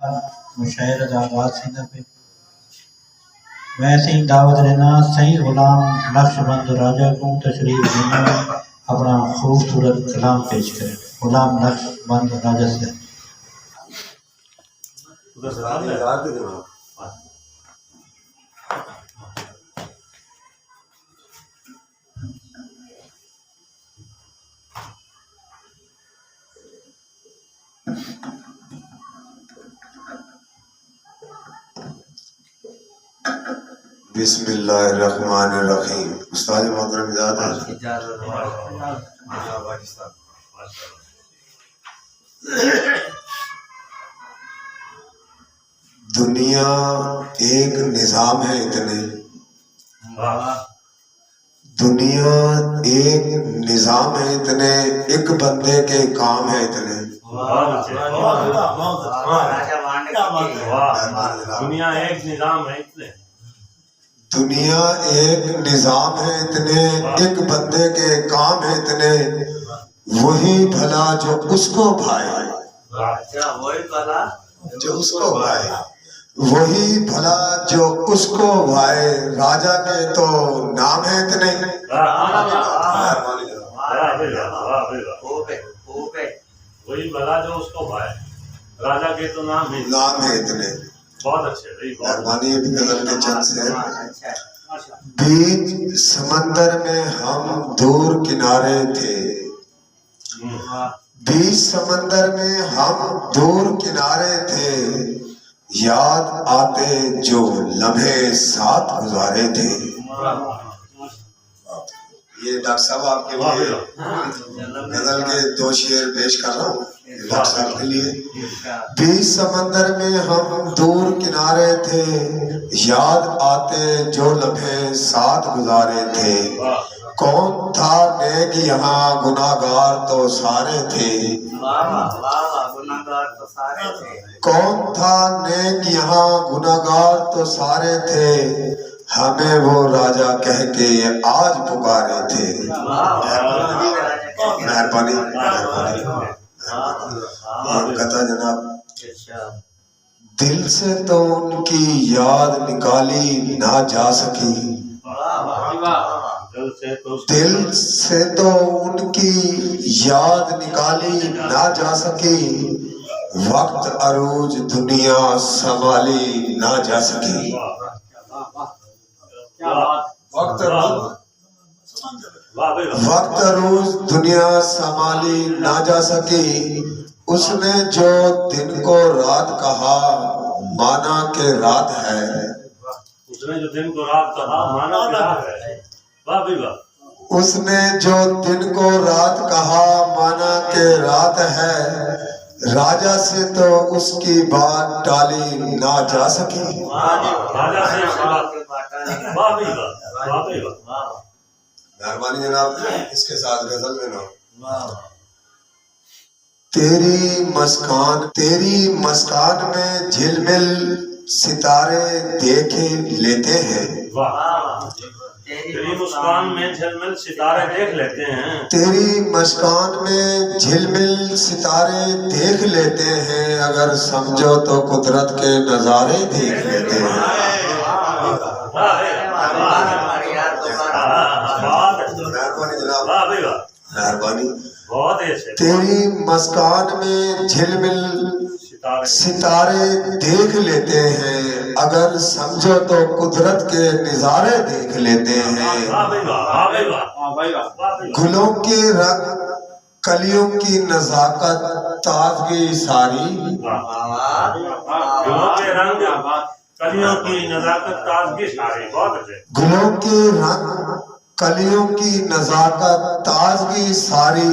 مشاعر آغاز سیدھا پہ ویسے ہی دعوت دینا صحیح غلام نقش بند راجہ کو تشریف دینا اپنا خوبصورت کلام پیش کرے. غلام نقش بند راجہ سے بسم اللہ الرحمن الرحیم. استاد محترم اجازت دنیا ایک نظام ہے اتنے، دنیا ایک نظام ہے اتنے، ایک بندے کے کام ہے اتنے. دنیا ایک نظام ہے اتنے، دنیا ایک نظام ہے اتنے، ایک بندے کے کام ہے اتنے، وہی بھلا جو اس کو بھائے، جو اس کو بھائے، وہی بھلا جو اس کو بھائے. راجہ کے تو نام ہے اتنے. وہی بھلا جو اس کو بھائے، راجہ کے تو نام ہے اتنے. بہت اچھے. مہربانی بھی غزل کے چند سے. بیچ سمندر میں ہم دور کنارے تھے، بیچ سمندر میں ہم دور کنارے تھے، یاد آتے جو لمحے ساتھ گزارے تھے. یہ ڈاکٹر صاحب آپ کے لیے غزل کے 2 شعر پیش کر رہا ہوں ڈاکٹر صاحب کے لیے. بیچ سمندر میں ہم دور کنارے تھے، یاد آتے جو لمحے ساتھ گزارے تھے، کون تھا نیک یہاں گناہگار تو سارے تھے، کون تھا نیک یہاں گناہگار تو سارے تھے، ہمیں وہ راجہ کہہ کے آج پکارے تھے. مہربانی کہتا جناب، دل سے تو ان کی یاد نکالی نہ جا سکی، دل سے تو ان کی یاد نکالی نہ جا سکی، وقت عروج دنیا سنبھالی نہ جا سکی. وقت عروج دنیا سنبھالی نہ جا سکی، اس نے جو دن کو رات کہا مانا کہ رات ہے، اس نے جو دن کو رات کہا مانا کہ رات ہے. واہ بھائی واہ. اس نے جو دن کو رات کہا مانا کہ رات ہے، راجہ سے تو اس کی بات ٹالی نہ جا سکی. راجہ سے اس کی بات. واہ بھائی واہ. واہ بھائی واہ. مہربانی جناب اس کے ساتھ غزل میں نہ تیری مسکان میں جھل مل ستارے دیکھ لیتے ہیں، تیری مسکان میں جھل مل ستارے دیکھ لیتے ہیں، تیری مسکان میں جھل مل ستارے دیکھ لیتے ہیں، اگر سمجھو تو قدرت کے نظارے دیکھ لیتے ہیں. مہربانی جناب مہربانی. تیری مسکان میں جھل مل ستارے دیکھ لیتے ہیں، اگر سمجھو تو قدرت کے نظارے دیکھ لیتے ہیں. گلوں کے رنگ کلیوں کی نزاکت تازگی ساری، گلوں کے رنگ کلیوں کی نزاکت تازگی ساری. بہت اچھے. گلوں کے رنگ کلیوں کی نزاکت تازگی ساری،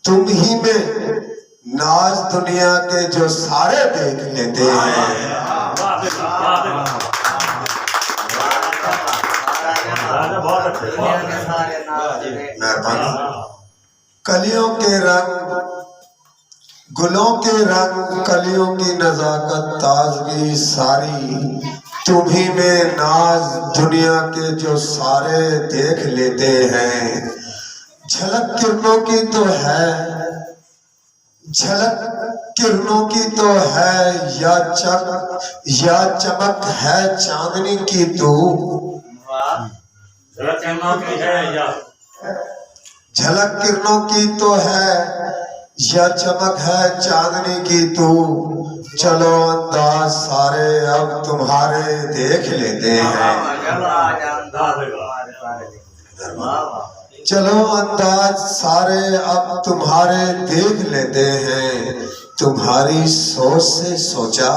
تم ہی میں ناز دنیا کے جو سارے دیکھ لیتے ہیں. مہربانی. کلیوں کے رنگ گلوں کے رنگ کلیوں کی نزاکت تازگی ساری، تمہیں میں ناز دنیا کے جو سارے دیکھ لیتے ہیں. جھلک کرنوں کی تو ہے، جھلک کرنوں کی تو ہے یا چمک ہے چاندنی کی تو جھلک کرنوں کی ہے یا جھلک کرنوں کی تو ہے یا چمک ہے چاندنی کی تو چلو انداز سارے اب تمہارے دیکھ لیتے ہیں چلو انداز سارے اب تمہارے دیکھ لیتے ہیں تمہاری سوچ سے سوچا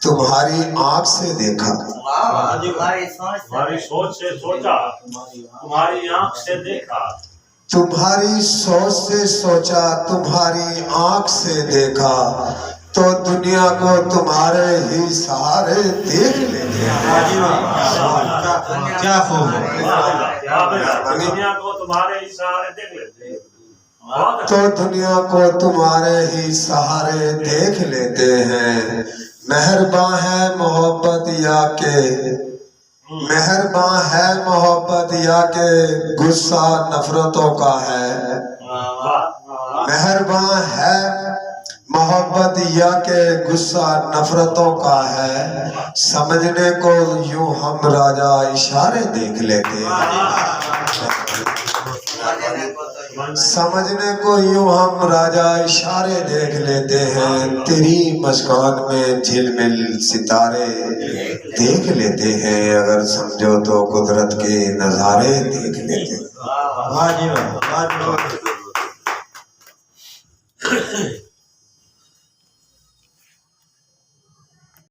تمہاری آنکھ سے دیکھا تمہاری سوچ سے سوچا تمہاری آنکھ سے دیکھا تمہاری سوچ سے سوچا تمہاری آنکھ سے دیکھا تو دنیا کو تمہارے ہی سہارے دیکھ لیتے ہیں کیا خوب ہے دنیا کو تمہارے ہی سہارے دیکھ لیتے ہیں تو دنیا کو تمہارے ہی سہارے دیکھ لیتے ہیں مہرباں ہے محبت یا کہ مہرباں ہے محبت یا کہ غصہ نفرتوں کا ہے مہرباں ہے محبت یا کہ غصہ نفرتوں کا ہے سمجھنے کو یوں ہم راجہ اشارے دیکھ لیتے ہیں سمجھنے کو یوں ہم راجہ اشارے دیکھ لیتے ہیں تیری مسکان میں جھل مل ستارے دیکھ لیتے ہیں اگر سمجھو تو قدرت کے نظارے دیکھ لیتے ہیں واہ جی واہ